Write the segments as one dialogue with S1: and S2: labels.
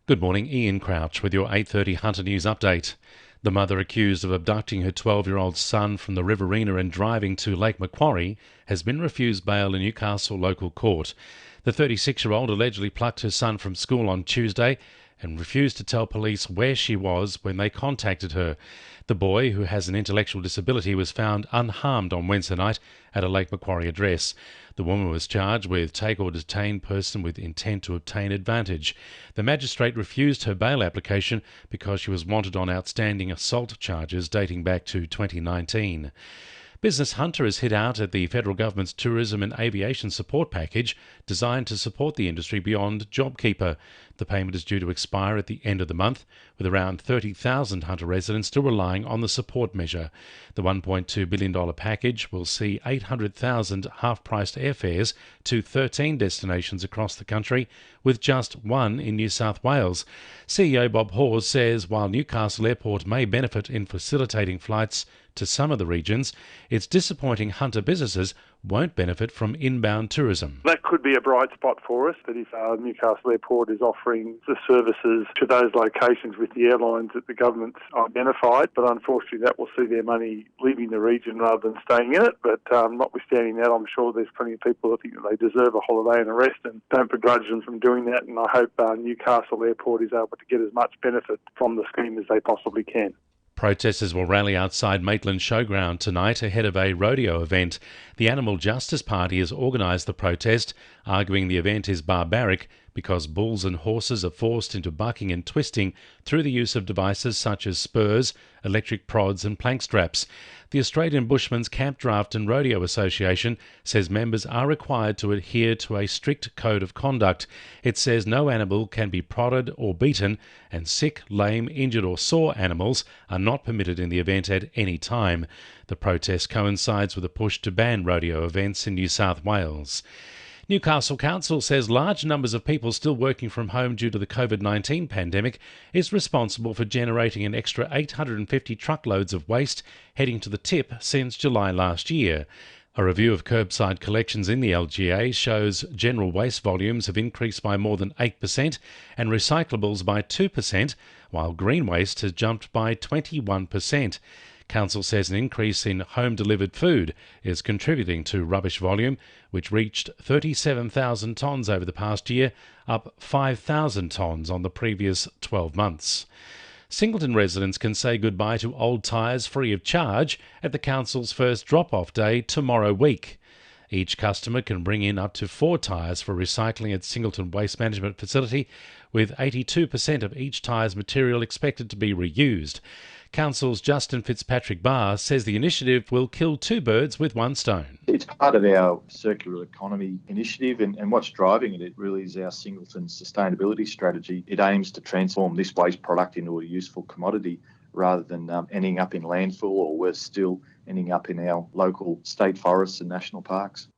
S1: Good morning, Ian Crouch with your 8:30 Hunter News update. The mother accused of abducting her 12-year-old son from the Riverina and driving to Lake Macquarie has been refused bail in Newcastle local court. The 36-year-old allegedly plucked her son from school on Tuesday and refused to tell police where she was when they contacted her. The boy, who has an intellectual disability, was found unharmed on Wednesday night at a Lake Macquarie address. The woman was charged with take or detain person with intent to obtain advantage. The magistrate refused her bail application because she was wanted on outstanding assault charges dating back to 2019. Business Hunter has hit out at the federal government's tourism and aviation support package designed to support the industry beyond JobKeeper. The payment is due to expire at the end of the month, with around 30,000 Hunter residents still relying on the support measure. The $1.2 billion package will see 800,000 half-priced airfares to 13 destinations across the country, with just one in New South Wales. CEO Bob Hawes says while Newcastle Airport may benefit in facilitating flights to some of the regions, it's disappointing Hunter businesses won't benefit from inbound tourism.
S2: That could be a bright spot for us, that if Newcastle Airport is offering the services to those locations with the airlines that the government's identified, but unfortunately that will see their money leaving the region rather than staying in it. But notwithstanding that, I'm sure there's plenty of people that think that they deserve a holiday and a rest and don't begrudge them from doing that, and I hope Newcastle Airport is able to get as much benefit from the scheme as they possibly can.
S1: Protesters will rally outside Maitland Showground tonight ahead of a rodeo event. The Animal Justice Party has organised the protest, arguing the event is barbaric because bulls and horses are forced into bucking and twisting through the use of devices such as spurs, electric prods and plank straps. The Australian Bushmen's Camp Draft and Rodeo Association says members are required to adhere to a strict code of conduct. It says no animal can be prodded or beaten, and sick, lame, injured or sore animals are not permitted in the event at any time. The protest coincides with a push to ban rodeo events in New South Wales. Newcastle Council says large numbers of people still working from home due to the COVID-19 pandemic is responsible for generating an extra 850 truckloads of waste heading to the tip since July last year. A review of curbside collections in the LGA shows general waste volumes have increased by more than 8% and recyclables by 2%, while green waste has jumped by 21%. Council says an increase in home-delivered food is contributing to rubbish volume, which reached 37,000 tonnes over the past year, up 5,000 tonnes on the previous 12 months. Singleton residents can say goodbye to old tyres free of charge at the council's first drop-off day tomorrow week. Each customer can bring in up to 4 tyres for recycling at Singleton Waste Management Facility, with 82% of each tyre's material expected to be reused. Council's Justin Fitzpatrick-Barr says the initiative will kill 2 birds with 1 stone.
S3: It's part of our circular economy initiative, and what's driving it really is our Singleton sustainability strategy. It aims to transform this waste product into a useful commodity rather than ending up in landfill, or worse still, ending up in our local state forests and national parks.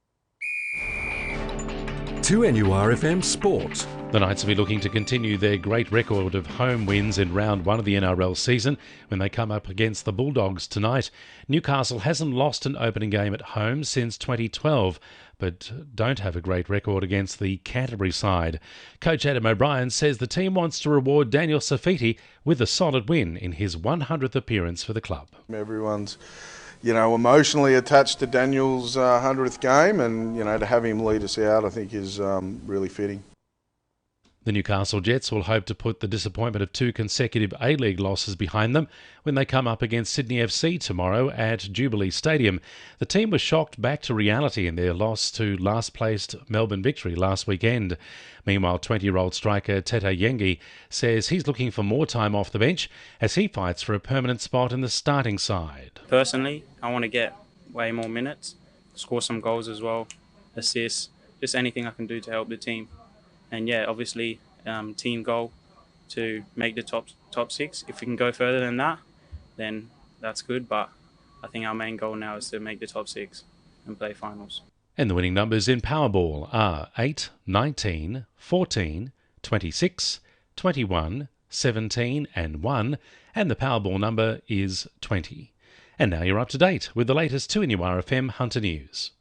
S4: 2NURFM Sport.
S1: The Knights will be looking to continue their great record of home wins in round 1 of the NRL season when they come up against the Bulldogs tonight. Newcastle hasn't lost an opening game at home since 2012, but don't have a great record against the Canterbury side. Coach Adam O'Brien says the team wants to reward Daniel Safiti with a solid win in his 100th appearance for the club.
S5: Everyone's emotionally attached to Daniel's 100th game, and, to have him lead us out, I think is really fitting.
S1: The Newcastle Jets will hope to put the disappointment of 2 consecutive A-League losses behind them when they come up against Sydney FC tomorrow at Jubilee Stadium. The team was shocked back to reality in their loss to last-placed Melbourne Victory last weekend. Meanwhile, 20-year-old striker Tete Yengi says he's looking for more time off the bench as he fights for a permanent spot in the starting side.
S6: Personally, I want to get way more minutes, score some goals as well, assists, just anything I can do to help the team. And yeah, obviously, team goal to make the top 6. If we can go further than that, then that's good. But I think our main goal now is to make the top 6 and play finals.
S1: And the winning numbers in Powerball are 8, 19, 14, 26, 21, 17 and 1. And the Powerball number is 20. And now you're up to date with the latest 2NURFM Hunter News.